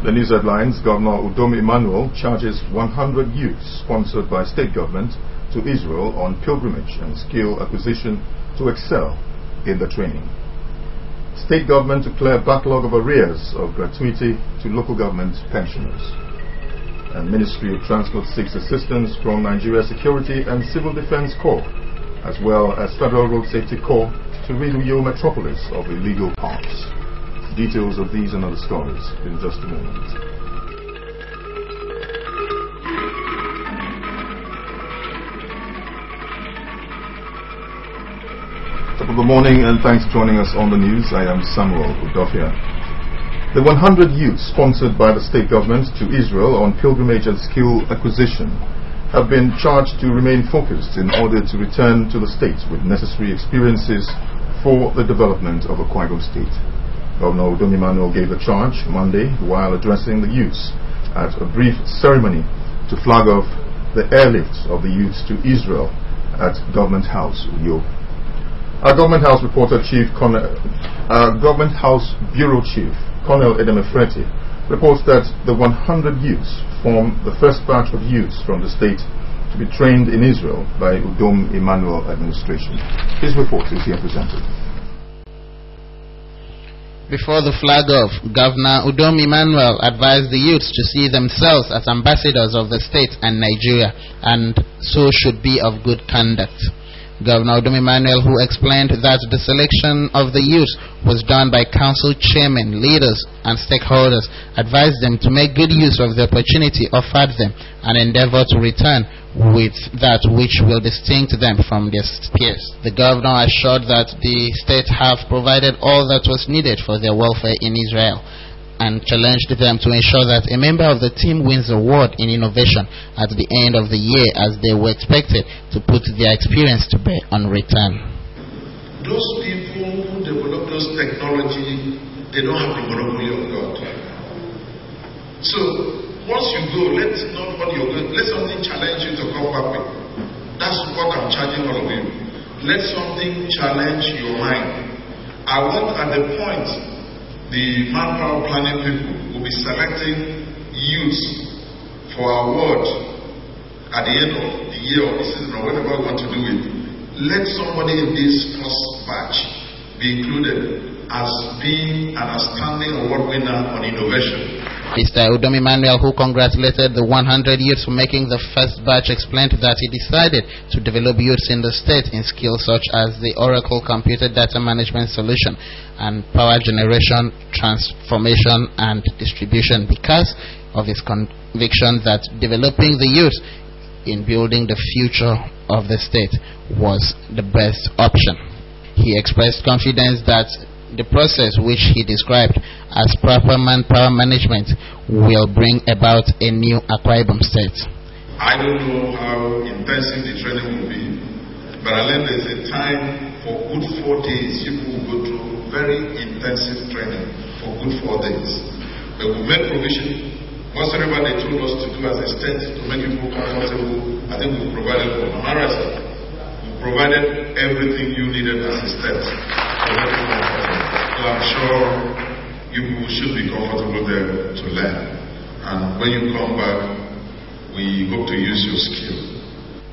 The news headlines: Governor Udom Emmanuel charges 100 youths sponsored by state government to Israel on pilgrimage and skill acquisition to excel in the training. State government to clear backlog of arrears of gratuity to local government pensioners. And Ministry of Transport seeks assistance from Nigeria Security and Civil Defense Corps, as well as Federal Road Safety Corps, to rid Uyo metropolis of illegal parks. Details of these and other stories in just a moment. Top of the morning, and thanks for joining us on the news. I am Samuel Udofia. The 100 youths sponsored by the state government to Israel on pilgrimage and skill acquisition have been charged to remain focused in order to return to the state with necessary experiences for the development of Akwa Ibom State. Governor Udom Emmanuel gave the charge Monday while addressing the youths at a brief ceremony to flag off the airlift of the youths to Israel at Government House, Uyo. Our Government House Government House Bureau Chief, Colonel Edem Efreti, reports that the 100 youths form the first batch of youths from the state to be trained in Israel by Udom Emmanuel administration. His report is here presented. Before the flag-off, Governor Udom Emmanuel advised the youths to see themselves as ambassadors of the state and Nigeria, and so should be of good conduct. Governor Udom Emmanuel, who explained that the selection of the youth was done by council chairmen, leaders, and stakeholders, advised them to make good use of the opportunity offered them and endeavor to return with that which will distinct them from their peers. The governor assured that the state have provided all that was needed for their welfare in Israel, and challenged them to ensure that a member of the team wins an award in innovation at the end of the year, as they were expected to put their experience to bear on return. Those people who develop those technology, they don't have the monopoly of God. So once you go, let something challenge you to come back with. That's what I'm charging all of you. Let something challenge your mind. I want at the point the manpower planning people will be selecting youths for award at the end of the year or the season or whatever we want to do it. Let somebody in this first batch be included as being an outstanding award winner on innovation. Mr. Udom Emmanuel, who congratulated the 100 youths for making the first batch, explained that he decided to develop youths in the state in skills such as the Oracle Computer Data Management Solution and power generation, transformation, and distribution because of his conviction that developing the youth in building the future of the state was the best option. He expressed confidence that the process which he described as proper manpower management will bring about a new Akwa Ibom State. I don't know how intensive the training will be, but I learned there's a time for good 4 days. People will go through very intensive training for good 4 days. But we made provision. Whatever they told us to do as a state to make people comfortable, I think we provided for Amara. We provided everything you needed as a state. So I'm sure you should be comfortable there to learn. And when you come back, we hope to use your skill.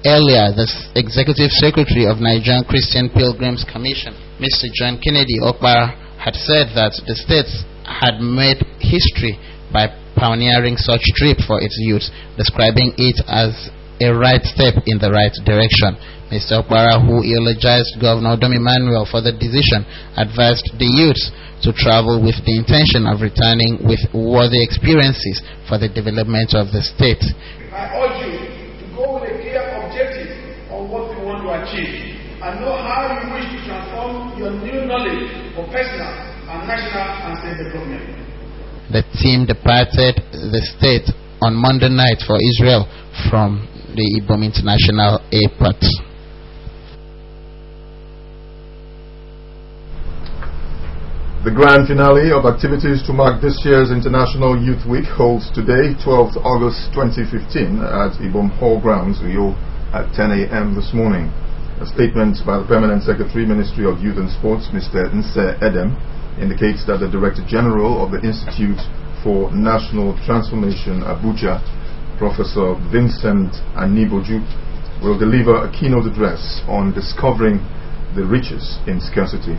Earlier, the Executive Secretary of Nigerian Christian Pilgrims Commission, Mr. John Kennedy Okpara, had said that the states had made history by pioneering such trip for its youth, describing it as a right step in the right direction. Mr. Okpara, who eulogized Governor Udom Emmanuel for the decision, advised the youths to travel with the intention of returning with worthy experiences for the development of the state. I urge you to go with a clear objective on what you want to achieve and know how you wish to transform your new knowledge for personal and national and state development. The team departed the state on Monday night for Israel from the Ibom International Airport. The grand finale of activities to mark this year's International Youth Week holds today, 12th August 2015, at Ibom Hall Grounds, Uyo, at 10 a.m. this morning. A statement by the Permanent Secretary, Ministry of Youth and Sports, Mr. Nse Edem, indicates that the Director General of the Institute for National Transformation, Abuja, Professor Vincent Aniboju, will deliver a keynote address on discovering the riches in scarcity.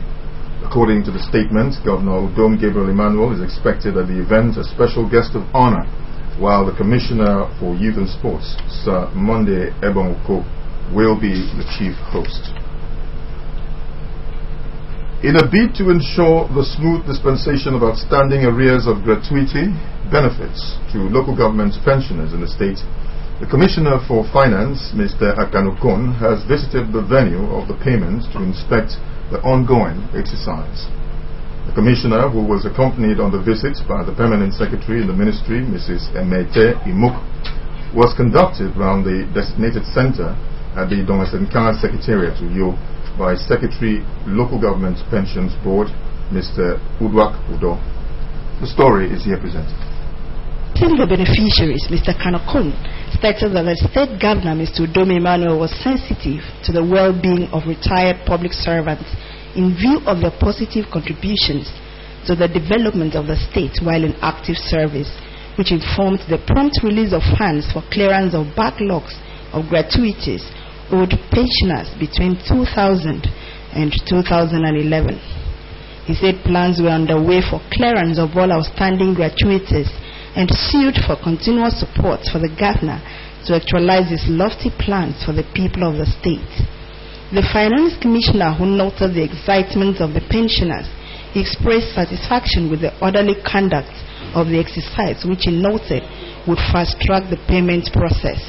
According to the statement, Governor Udom Gabriel Emmanuel is expected at the event as special guest of honor, while the Commissioner for Youth and Sports, Sir Monday Ebonoko, will be the chief host. In a bid to ensure the smooth dispensation of outstanding arrears of gratuity benefits to local government pensioners in the state, the Commissioner for Finance, Mr. Akanokon, has visited the venue of the payment to inspect the ongoing exercise. The Commissioner, who was accompanied on the visit by the Permanent Secretary in the Ministry, Mrs. Emete Imuk, was conducted round the designated centre at the Domasenka Secretariat Uyo by Secretary Local Government Pensions Board, Mr. Udwak Udo. The story is here presented. The beneficiaries, Mr. Kanokon, stated that the state governor, Mr. Udom Emmanuel, was sensitive to the well-being of retired public servants in view of their positive contributions to the development of the state while in active service, which informed the prompt release of funds for clearance of backlogs of gratuities owed pensioners between 2000 and 2011. He said plans were underway for clearance of all outstanding gratuities and sued for continuous support for the governor to actualize his lofty plans for the people of the state. The Finance Commissioner, who noted the excitement of the pensioners, expressed satisfaction with the orderly conduct of the exercise, which he noted would fast-track the payment process.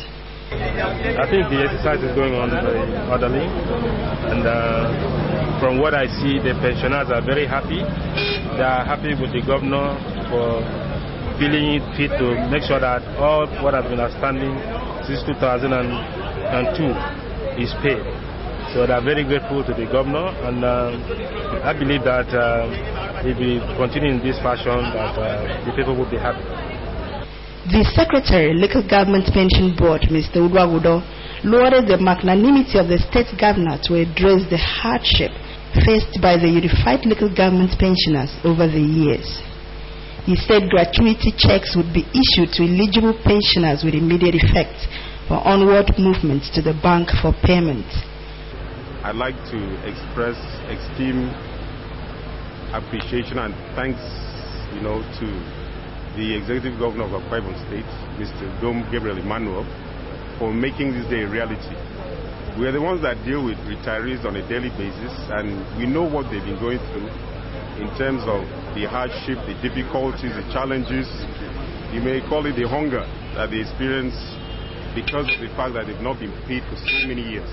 I think the exercise is going on very orderly, and from what I see, the pensioners are very happy. They are happy with the governor for feeling it fit to make sure that all what has been outstanding since 2002 is paid. So they are very grateful to the governor, and I believe that if we continue in this fashion, that the people will be happy. The Secretary, Local Government Pension Board, Mr. Udwagudo, lauded the magnanimity of the state governor to address the hardship faced by the unified local government pensioners over the years. He said gratuity checks would be issued to eligible pensioners with immediate effect for onward movements to the bank for payment. I'd like to express esteem, appreciation and thanks, to the Executive Governor of Akwa Ibom State, Mr. Udom Gabriel Emmanuel, for making this day a reality. We are the ones that deal with retirees on a daily basis, and we know what they've been going through in terms of the hardship, the difficulties, the challenges. You may call it the hunger that they experience because of the fact that they've not been paid for so many years.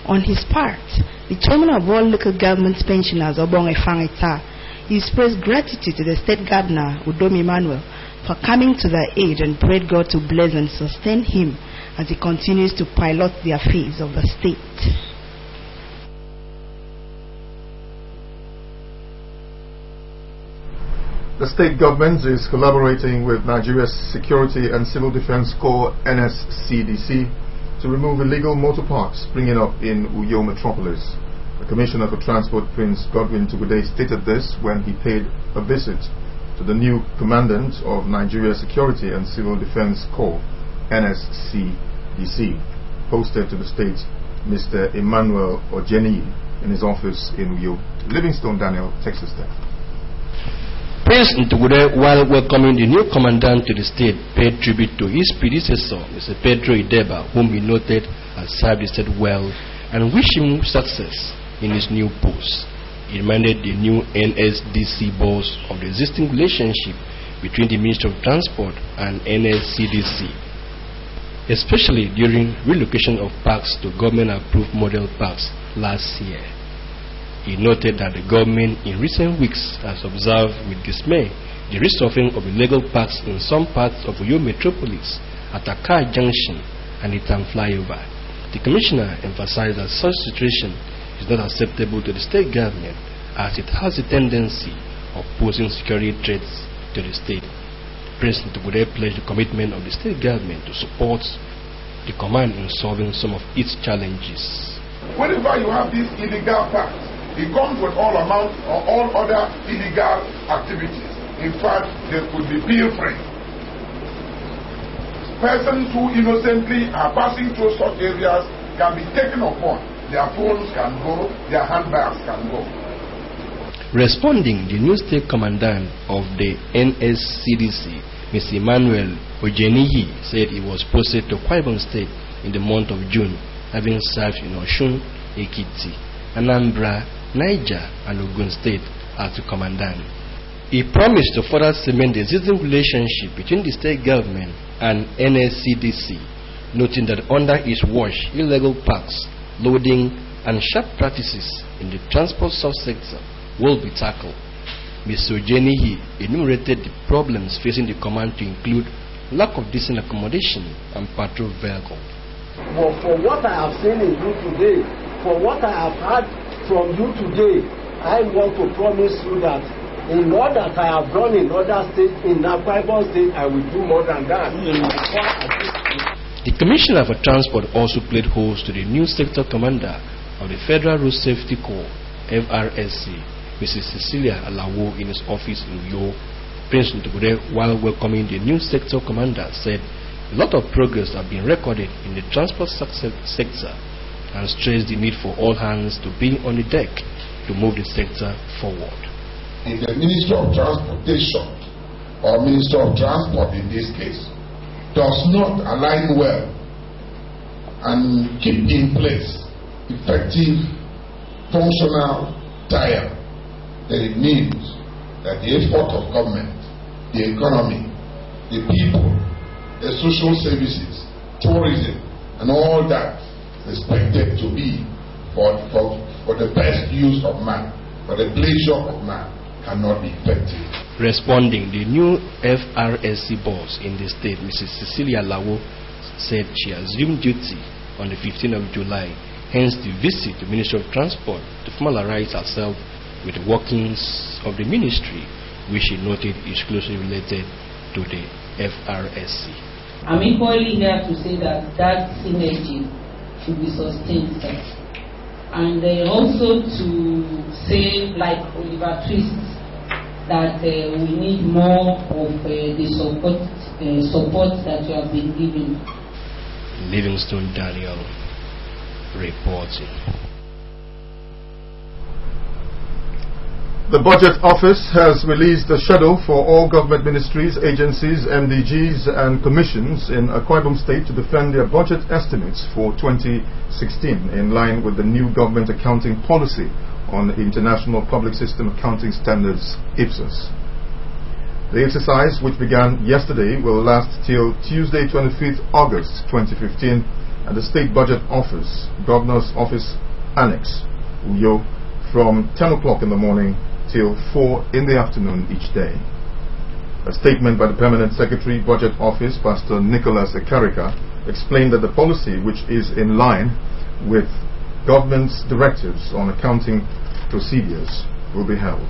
On his part, the chairman of all local government pensioners, Obong Efangita, expressed gratitude to the state governor, Udom Emmanuel, for coming to their aid and prayed God to bless and sustain him as he continues to pilot the affairs of the state. The state government is collaborating with Nigeria's Security and Civil Defense Corps, NSCDC, to remove illegal motor parks springing up in Uyo metropolis. The Commissioner for Transport, Prince Godwin Tugude, stated this when he paid a visit to the new Commandant of Nigeria's Security and Civil Defense Corps, NSCDC, posted to the state, Mr. Emmanuel Ojeni, in his office in Uyo. Livingstone Daniel, Texas Tech. Prince Ntugude, while welcoming the new commandant to the state, paid tribute to his predecessor, Mr. Pedro Ideba, whom he noted has served the state well, and wished him success in his new post. He reminded the new NSDC boss of the existing relationship between the Ministry of Transport and NSCDC, especially during relocation of parks to government-approved model parks last year. He noted that the government in recent weeks has observed with dismay the resurfacing of illegal parks in some parts of Uyo metropolis at Akar Junction and Itam flyover. The Commissioner emphasized that such situation is not acceptable to the state government, as it has a tendency of posing security threats to the state. President Tugude pledged the commitment of the state government to support the command in solving some of its challenges. Whenever you have these illegal parks, it comes with all amount or all other illegal activities. In fact, they could be pilfering. Persons who innocently are passing through such areas can be taken upon. Their phones can go, their handbags can go. Responding, the new state commandant of the NSCDC, Mr. Emmanuel Ojeniyi, said he was posted to Akwa Ibom State in the month of June, having served in Osun, Ekiti, Anambra, Niger, and Ogun State as the commandant. He promised to further cement the existing relationship between the state government and NSCDC, noting that under his watch, illegal parks, loading, and sharp practices in the transport subsector will be tackled. Mr. Ojeniyi enumerated the problems facing the command to include lack of decent accommodation and patrol vehicles. But for what I have seen in you today, for what I have heard from you today, I want to promise you that in all that I have done in other states, in Akwa Ibom State, I will do more than that. The Commissioner for Transport also played host to the new sector commander of the Federal Road Safety Corps, FRSC, Mrs. Cecilia Alawo, in his office in Uyo. Prince Ntugure, while welcoming the new sector commander, said a lot of progress have been recorded in the transport sector and stressed the need for all hands to be on the deck to move the sector forward. In the Ministry of Transportation, or Minister of Transport in this case, does not align well and keep in place effective, functional tie-up, then it means that the effort of government, the economy, the people, the social services, tourism, and all that is expected to be for the best use of man, for the pleasure of man, cannot be effective. Responding, the new FRSC boss in the state, Mrs. Cecilia Lawo, said she assumed duty on the 15th of July, hence the visit to Ministry of Transport to familiarize herself with the workings of the ministry, which she noted is closely related to the FRSC. I'm equally here to say that that synergy should be sustained, sir. And also to say, like Oliver Twist, that we need more of the support that you have been giving. Livingstone Daniel reporting. The Budget Office has released a schedule for all government ministries, agencies, MDGs and commissions in Akwa Ibom State to defend their budget estimates for 2016 in line with the new government accounting policy on International Public System Accounting Standards, IPSAS. The exercise, which began yesterday, will last till Tuesday 25th August 2015 at the State Budget Office, Governor's Office Annex, Uyo, from 10 o'clock in the morning till 4 in the afternoon each day. A statement by the Permanent Secretary, Budget Office, Pastor Nicholas Ekarika, explained that the policy, which is in line with government's directives on accounting procedures, will be held.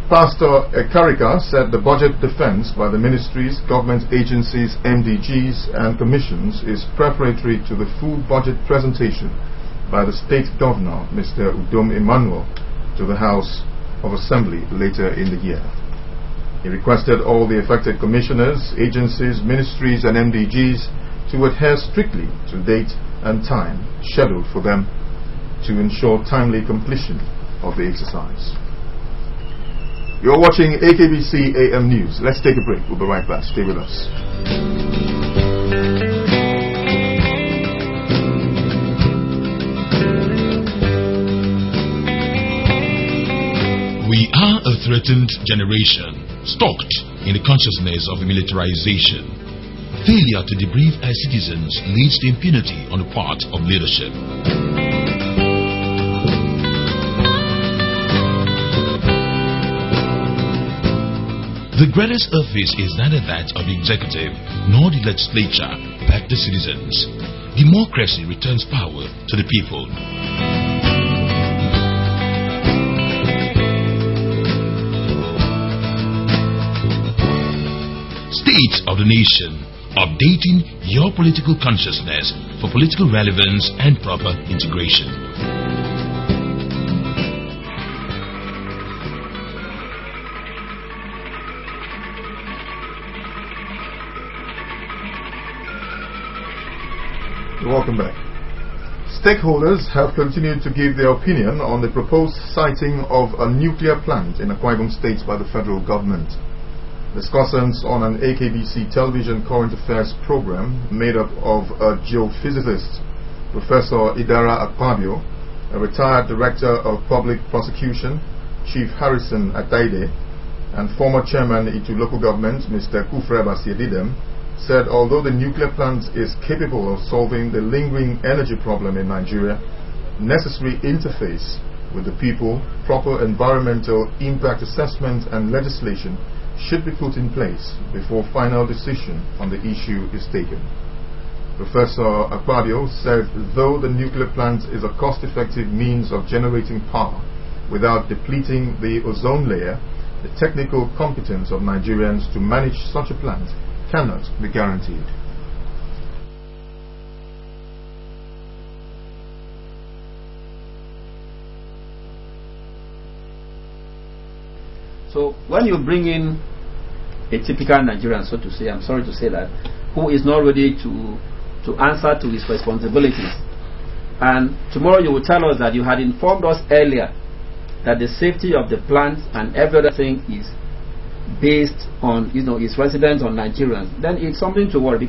Pastor Ekarika said the budget defense by the ministries, government agencies, MDGs and commissions is preparatory to the full budget presentation by the State Governor, Mr. Udom Emmanuel, to the House of Assembly later in the year. He requested all the affected commissioners, agencies, ministries and MDGs to adhere strictly to date and time scheduled for them to ensure timely completion of the exercise. You're watching AKBC AM News. Let's take a break. We'll be right back. Stay with us. We are a threatened generation, stalked in the consciousness of militarization. Failure to debrief our citizens leads to impunity on the part of leadership. The greatest office is neither that of the executive nor the legislature, but the citizens. Democracy returns power to the people. State of the nation, updating your political consciousness for political relevance and proper integration. Welcome back. Stakeholders have continued to give their opinion on the proposed siting of a nuclear plant in Akwa Ibom State by the federal government. Discussants on an AKBC television current affairs program made up of a geophysicist, Professor Idara Akpabio, a retired Director of Public Prosecution, Chief Harrison Ataide, and former Chairman Itu Local Government, Mr. Kufre Basiedidem, said although the nuclear plant is capable of solving the lingering energy problem in Nigeria, necessary interface with the people, proper environmental impact assessment and legislation should be put in place before final decision on the issue is taken. Professor Akpabio said though the nuclear plant is a cost-effective means of generating power without depleting the ozone layer, the technical competence of Nigerians to manage such a plant cannot be guaranteed. So when you bring in a typical Nigerian, so to say, I'm sorry to say that, who is not ready to answer to his responsibilities, and tomorrow you will tell us that you had informed us earlier that the safety of the plant and every other thing is based on, its residents on Nigerians, then it's something to worry.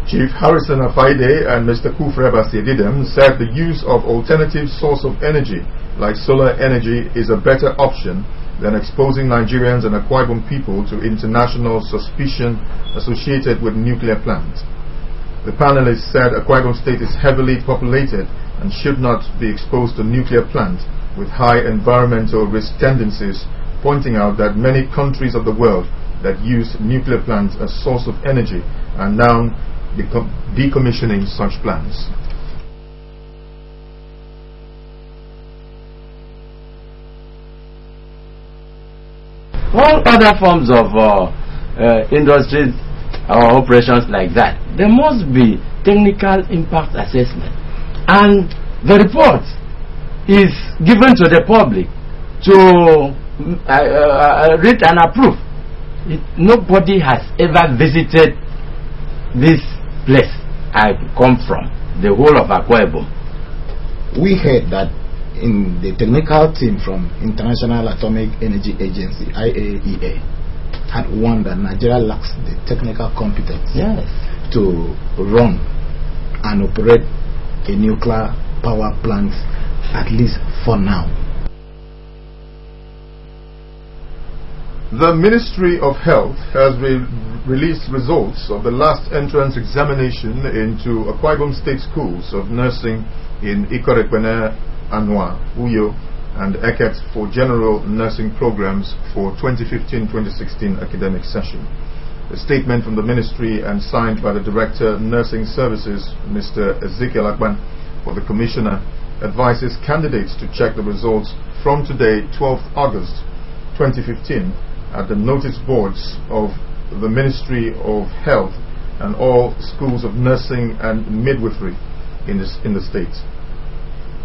Chief Harrison Afaide and Mr. Kufre Basiedidem said the use of alternative source of energy like solar energy is a better option than exposing Nigerians and Akwa Ibom people to international suspicion associated with nuclear plants. The panelists said Akwa Ibom State is heavily populated and should not be exposed to nuclear plant with high environmental risk tendencies, pointing out that many countries of the world that use nuclear plants as source of energy are now decommissioning such plants. All other forms of industries or operations like that, there must be technical impact assessment, and the report is given to the public to read and approve. Nobody has ever visited this place I come from, the whole of Akwa Ibom. We heard that in the technical team from International Atomic Energy Agency, IAEA, had warned that Nigeria lacks the technical competence to run and operate a nuclear power plant, at least for now. The Ministry of Health has released results of the last entrance examination into Akwa Ibom State Schools of Nursing in Ikorekpene, Anwa, Uyo, and Eket for general nursing programs for 2015-2016 academic session. The statement from the ministry and signed by the Director Nursing Services, Mr. Ezekiel Akban, for the Commissioner, advises candidates to check the results from today, 12th August 2015, at the notice boards of the Ministry of Health and all schools of nursing and midwifery in the state.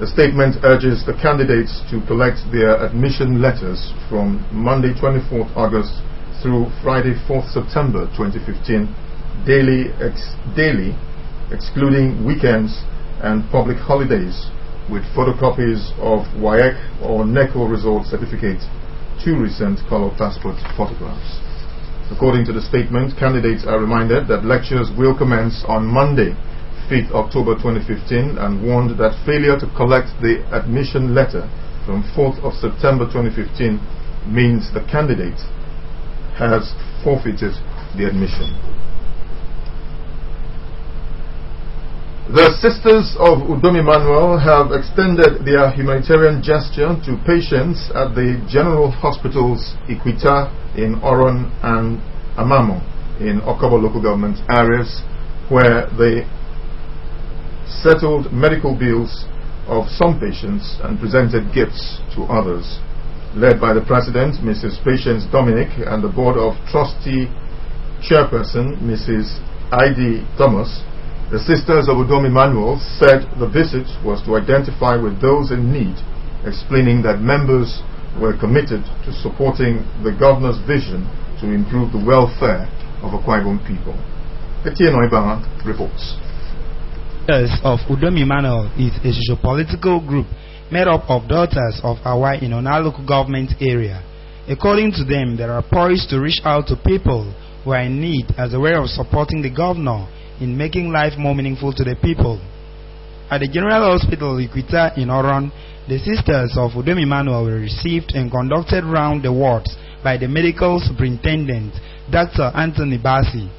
The statement urges the candidates to collect their admission letters from Monday 24th August through Friday 4th September 2015, daily excluding weekends and public holidays, with photocopies of WAEC or NECO result certificates, 2 recent color passport photographs. According to the statement, candidates are reminded that lectures will commence on Monday, 5th October 2015, and warned that failure to collect the admission letter from 4th of September 2015 means the candidate has forfeited the admission. The Sisters of Udom Emmanuel have extended their humanitarian gesture to patients at the General Hospitals Equita in Oron and Amamo in Okobo local government areas, where they settled medical bills of some patients and presented gifts to others. Led by the President, Mrs. Patience Dominic, and the Board of Trustee Chairperson, Mrs. I.D. Thomas, the Sisters of Udom Emmanuel said the visit was to identify with those in need, explaining that members were committed to supporting the Governor's vision to improve the welfare of Akwa Ibom people. Etienne Oibanga reports. Of Udom Emmanuel is a socio-political group made up of daughters of Awa in Ona local government area. According to them, they are poised to reach out to people who are in need as a way of supporting the governor in making life more meaningful to the people. At the General Hospital Equita in Oron, the sisters of Udom Emmanuel were received and conducted round the wards by the medical superintendent, Dr. Anthony Bassi.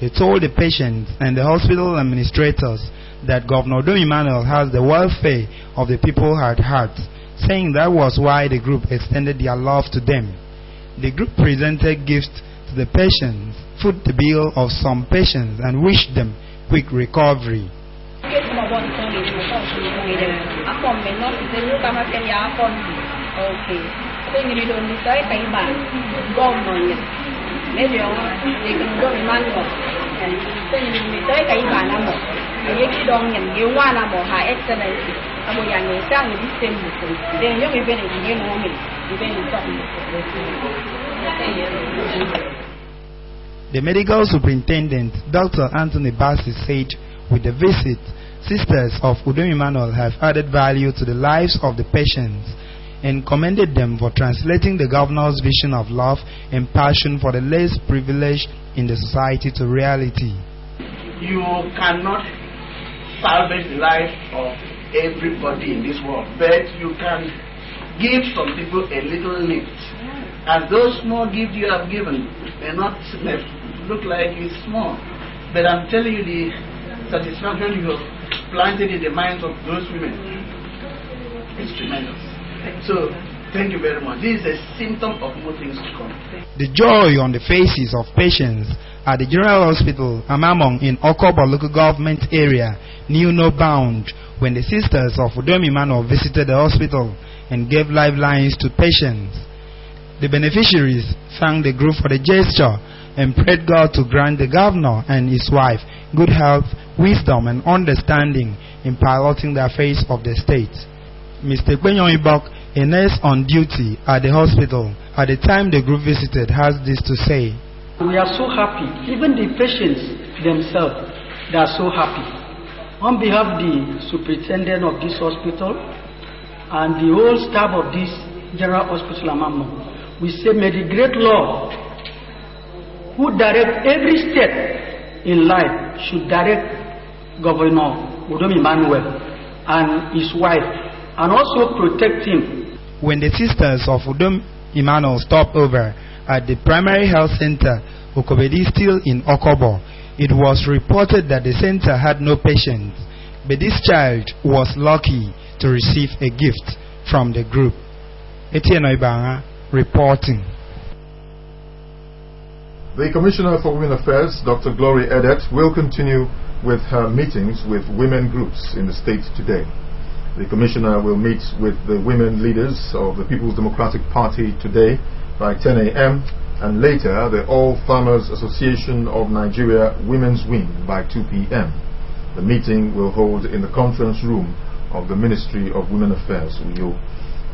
They told the patients and the hospital administrators that Governor Udom Emmanuel has the welfare of the people at heart, saying that was why the group extended their love to them. The group presented gifts to the patients, foot the bill of some patients, and wished them quick recovery. The medical superintendent, Dr. Anthony Bassi, said with the visit, sisters of Udom Emmanuel have added value to the lives of the patients and commended them for translating the governor's vision of love and passion for the less privileged in the society to reality. You cannot salvage the life of everybody in this world, but you can give some people a little lift. And those small gifts you have given may not look like it's small, but I'm telling you, the satisfaction you have planted in the minds of those women is tremendous. So, thank you very much. This is a symptom of more things to come. The joy on the faces of patients at the General Hospital Amamong in Okobo local government area knew no bound when the sisters of Udom Emmanuel visited the hospital and gave lifelines to patients. The beneficiaries thanked the group for the gesture and prayed God to grant the governor and his wife good health, wisdom, and understanding in piloting the affairs of the state. Mr. Kwenyon Ibok, a nurse on duty at the hospital at the time the group visited, has this to say. We are so happy. Even the patients themselves, they are so happy. On behalf of the superintendent of this hospital and the whole staff of this General Hospital Amamo, we say, may the great Lord, who direct every step in life, should direct Governor Udom Emmanuel and his wife, and also protect him. When the sisters of Udom Emmanuel stopped over at the primary health center, Okobedi, still in Okobo, it was reported that the center had no patients, but this child was lucky to receive a gift from the group. Etienne Oibanga reporting. The Commissioner for Women Affairs, Dr. Glory Edet, will continue with her meetings with women groups in the state today. The Commissioner will meet with the women leaders of the People's Democratic Party today by 10 a.m. and later the All Farmers Association of Nigeria Women's Wing by 2 p.m. The meeting will hold in the conference room of the Ministry of Women Affairs, UYO.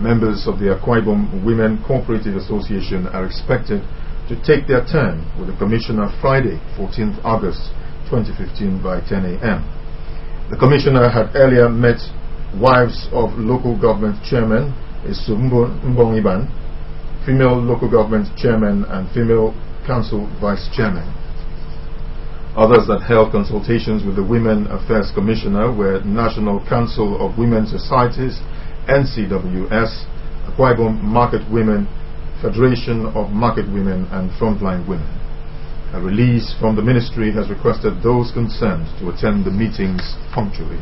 Members of the Akwa Ibom Women Cooperative Association are expected to take their turn with the Commissioner Friday, 14th August 2015 by 10 a.m. The Commissioner had earlier met wives of local government chairmen, Isumbo Mbongiban, female local government chairman and female council vice chairman. Others that held consultations with the Women Affairs Commissioner were National Council of Women's Societies, NCWS, Akwa Ibom Market Women, Federation of Market Women and Frontline Women. A release from the ministry has requested those concerned to attend the meetings punctually.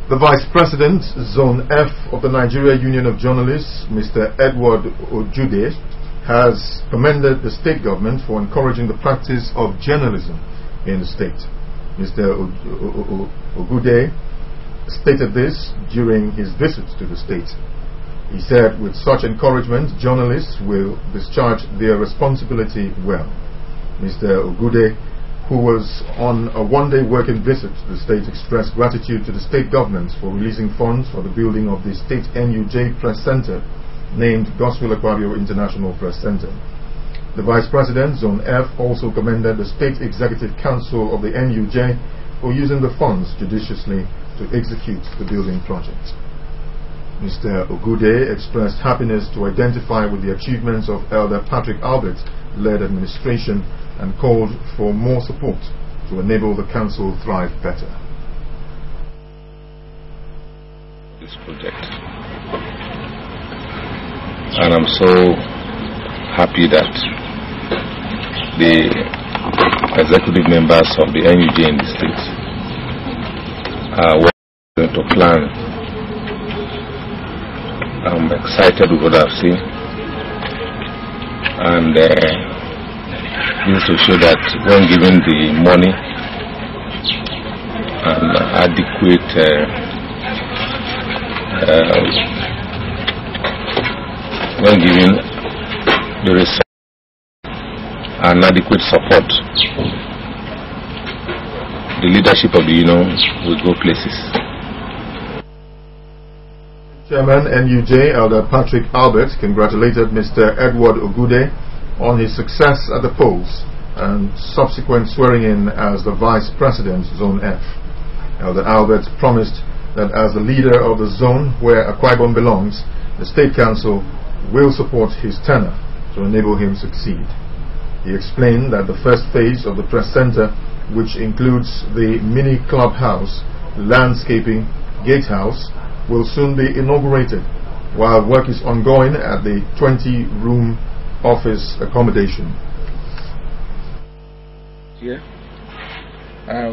The Vice President, Zone F of the Nigeria Union of Journalists, Mr. Edward Ojude, has commended the state government for encouraging the practice of journalism in the state. Mr. Ojude stated this during his visit to the state. He said, with such encouragement, journalists will discharge their responsibility well. Mr. Ojude, who was on a one-day working visit to the state, expressed gratitude to the state government for releasing funds for the building of the State NUJ Press Center, named Gospel Aquabio International Press Center. The Vice President, Zone F, also commended the State Executive Council of the NUJ for using the funds judiciously to execute the building project. Mr. Ogude expressed happiness to identify with the achievements of Elder Patrick Albert-led administration and called for more support to enable the council thrive better. This project, and I'm so happy that the executive members of the NUJ in the state are going to plan. I'm excited with what I've seen, and this to show that when given the money and adequate when given the resources and adequate support, the leadership of the union will go places. Chairman NUJ Elder Patrick Albert congratulated Mr. Edward Ogude on his success at the polls and subsequent swearing in as the Vice President, Zone F. Elder Albert promised that as the leader of the zone where Akwa Ibom belongs, the State Council will support his tenure to enable him succeed. He explained that the first phase of the press center, which includes the mini clubhouse, landscaping, gatehouse, will soon be inaugurated, while work is ongoing at the 20-room office accommodation. Yeah,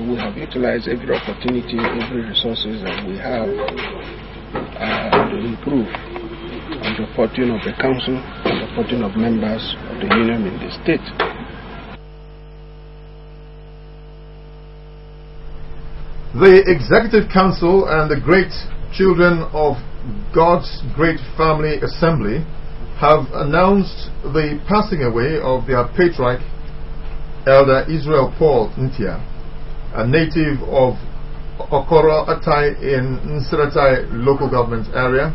we have utilized every opportunity, every resources that we have to improve on the fortune of the council and the fortune of members of the union in the state. The Executive Council and the Great Children of God's Great Family Assembly have announced the passing away of their patriarch, Elder Israel Paul Ntia, a native of Okoro Atai in Nsiratai local government area.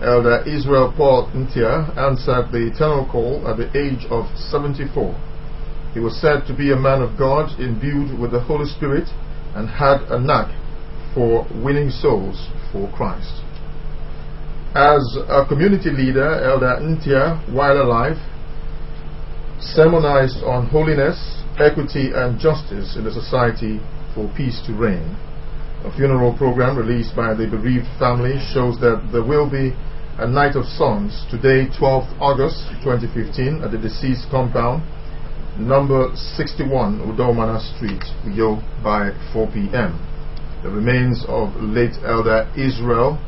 Elder Israel Paul Ntia answered the eternal call at the age of 74. He was said to be a man of God imbued with the Holy Spirit and had a knack for winning souls for Christ. As a community leader, Elder Ntia, while alive, sermonized on holiness, equity and justice in the society for peace to reign. A funeral program released by the bereaved family shows that there will be a night of songs today, 12th August 2015, at the deceased compound, number 61 Udomana Street, Uyo, by 4 p.m. The remains of late Elder Israel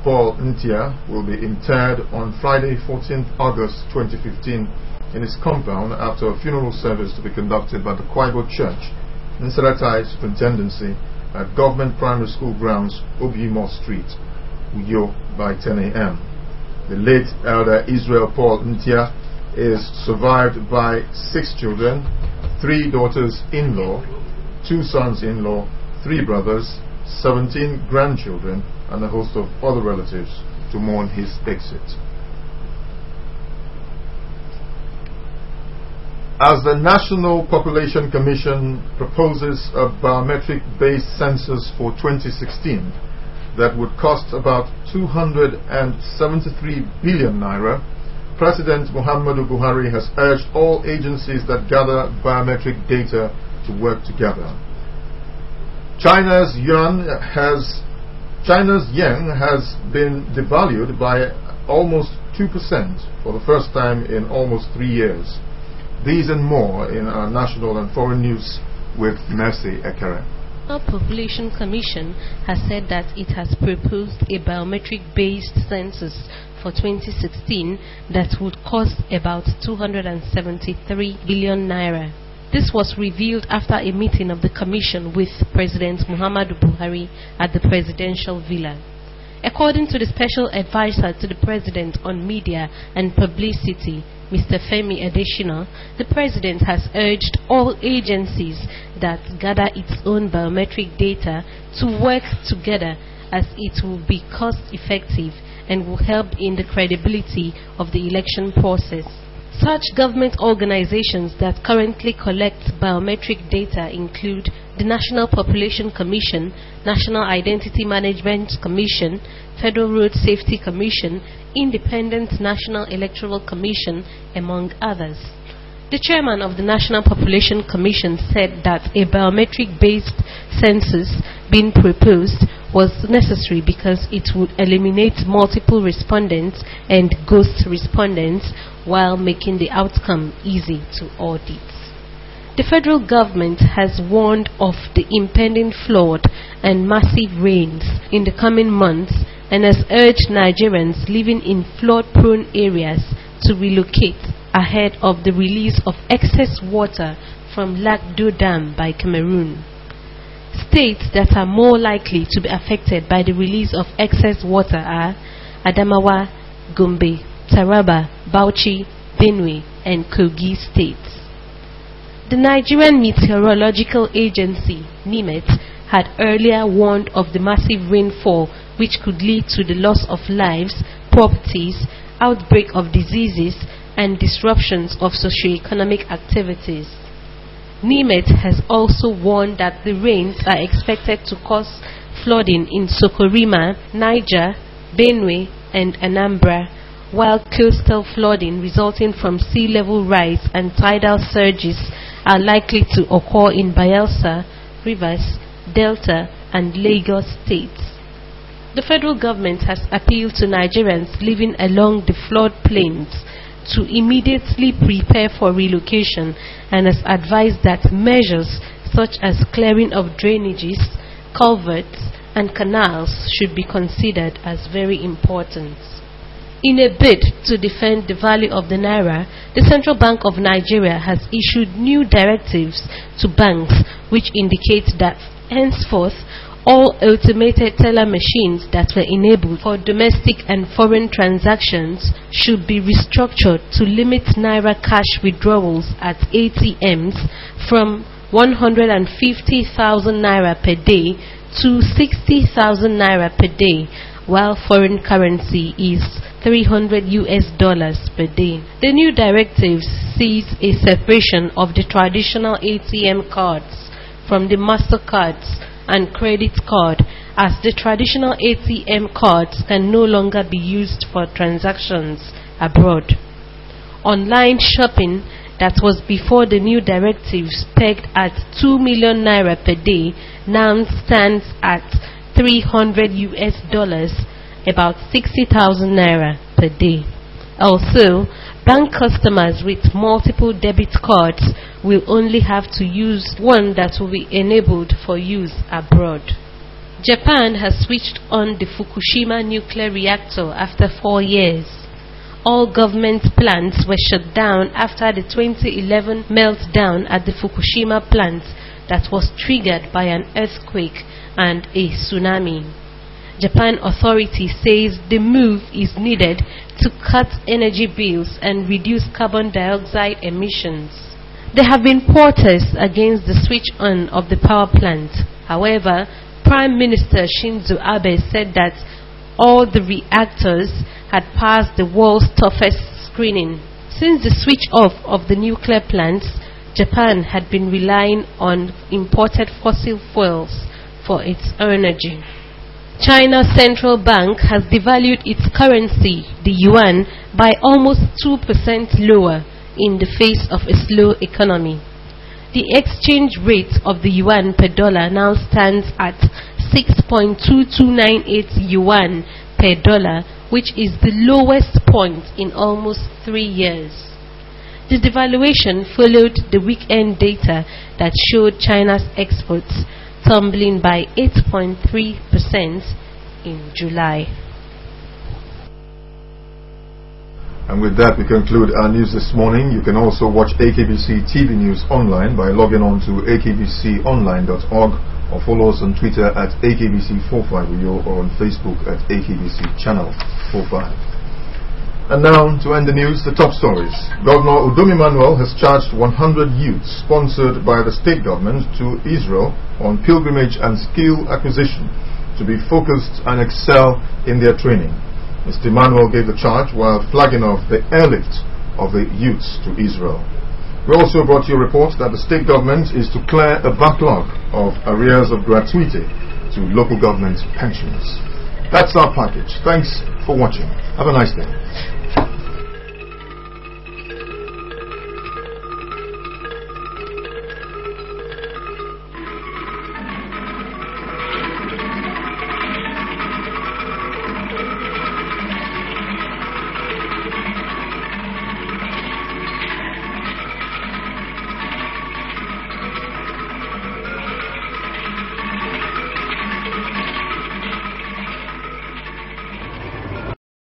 Paul Ntia will be interred on Friday, 14th August 2015 in his compound after a funeral service to be conducted by the Kwaibo Church, Nsiratai Superintendency, at Government Primary School grounds, Obiimo Street, Uyo, by 10 a.m. The late Elder Israel Paul Ntia is survived by 6 children, 3 daughters-in-law, 2 sons-in-law, 3 brothers, 17 grandchildren, and a host of other relatives to mourn his exit. As the National Population Commission proposes a biometric-based census for 2016 that would cost about 273 billion naira, President Muhammadu Buhari has urged all agencies that gather biometric data to work together. China's yuan has been devalued by almost 2% for the first time in almost 3 years. These and more in our national and foreign news with Mercy Ekere. The Population Commission has said that it has proposed a biometric-based census for 2016 that would cost about 273 billion naira. This was revealed after a meeting of the Commission with President Muhammadu Buhari at the Presidential Villa. According to the Special Advisor to the President on Media and Publicity, Mr. Femi Adesina, the President has urged all agencies that gather its own biometric data to work together, as it will be cost-effective and will help in the credibility of the election process. Such government organizations that currently collect biometric data include the National Population Commission, National Identity Management Commission, Federal Road Safety Commission, Independent National Electoral Commission, among others. The chairman of the National Population Commission said that a biometric-based census being proposed was necessary because it would eliminate multiple respondents and ghost respondents while making the outcome easy to audit. The federal government has warned of the impending flood and massive rains in the coming months and has urged Nigerians living in flood-prone areas to relocate ahead of the release of excess water from Lagdo Dam by Cameroon. States that are more likely to be affected by the release of excess water are Adamawa, Gombe, Taraba, Bauchi, Benue, and Kogi states. The Nigerian Meteorological Agency, NIMET, had earlier warned of the massive rainfall which could lead to the loss of lives, properties, outbreak of diseases, and disruptions of socio-economic activities. NIMET has also warned that the rains are expected to cause flooding in Sokorima, Niger, Benue, and Anambra, while coastal flooding resulting from sea level rise and tidal surges are likely to occur in Bayelsa, Rivers, Delta, and Lagos states. The federal government has appealed to Nigerians living along the flood plains to immediately prepare for relocation and has advised that measures such as clearing of drainages, culverts, and canals should be considered as very important. In a bid to defend the value of the Naira, the Central Bank of Nigeria has issued new directives to banks which indicate that henceforth all automated teller machines that were enabled for domestic and foreign transactions should be restructured to limit Naira cash withdrawals at ATMs from 150,000 Naira per day to 60,000 Naira per day, while foreign currency is $300 per day. The new directive sees a separation of the traditional ATM cards from the MasterCards and credit card, as the traditional ATM cards can no longer be used for transactions abroad. Online shopping that was before the new directives pegged at 2 million Naira per day now stands at $300, about 60,000 Naira per day. Also, bank customers with multiple debit cards will only have to use one that will be enabled for use abroad. Japan has switched on the Fukushima nuclear reactor after 4 years. All government plants were shut down after the 2011 meltdown at the Fukushima plant that was triggered by an earthquake and a tsunami. Japan authority says the move is needed to cut energy bills and reduce carbon dioxide emissions. There have been protests against the switch on of the power plant. However, Prime Minister Shinzo Abe said that all the reactors had passed the world's toughest screening. Since the switch off of the nuclear plants, Japan had been relying on imported fossil fuels for its energy. China's central bank has devalued its currency, the yuan, by almost 2% lower in the face of a slow economy. The exchange rate of the yuan per dollar now stands at 6.2298 yuan per dollar, which is the lowest point in almost 3 years. The devaluation followed the weekend data that showed China's exports tumbling by 8.3% in July. And with that, we conclude our news this morning. You can also watch AKBC TV News online by logging on to akbconline.org or follow us on Twitter at AKBC45Radio or on Facebook at AKBC Channel 45. And now, to end the news, the top stories. Governor Udom Emmanuel has charged 100 youths sponsored by the state government to Israel on pilgrimage and skill acquisition to be focused and excel in their training. Mr. Emmanuel gave the charge while flagging off the airlift of the youths to Israel. We also brought you a report that the state government is to clear a backlog of arrears of gratuity to local government pensions. That's our package. Thanks for watching. Have a nice day.